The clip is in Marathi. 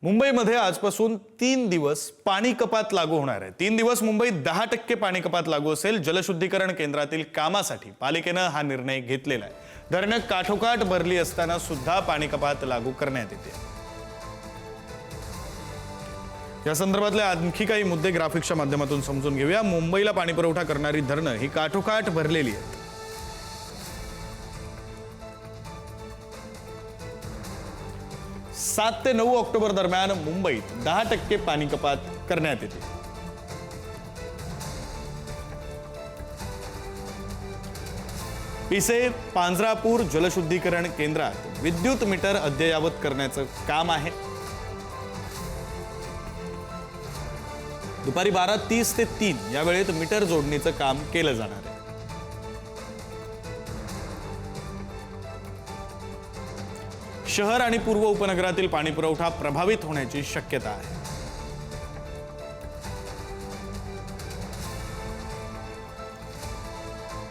मुंबईमध्ये आजपासून 3 दिवस पाणी कपात लागू होणार आहे। 3 दिवस मुंबईत 10% पाणी कपात लागू असेल। जलशुद्धीकरण केंद्रातील कामासाठी पालिकेने हा निर्णय घेतलेला आहे। धरणं काठोकाठ भरली असताना सुद्धा पाणी कपात लागू करण्यात येते। या संदर्भातले आणखी काही मुद्दे ग्राफिक्सच्या माध्यमातून समजून घेऊया। मुंबईला पाणी पुरवठा करणारी धरणं ही काठोकाठ भरलेली आहेत। 7 ते 9 ऑक्टोबर दरम्यान मुंबईत 10% पाणी कपात करण्यात येते। पिसे पांजरापूर जलशुद्धीकरण केंद्रात विद्युत मीटर अद्ययावत करण्याचं काम आहे। दुपारी 12:30 ते 3 या वेळेत मीटर जोडणीचं काम केलं जाणार आहे। शहर आणि पूर्व उपनगरातील पाणी पुरवठा प्रभावित होण्याची शक्यता आहे।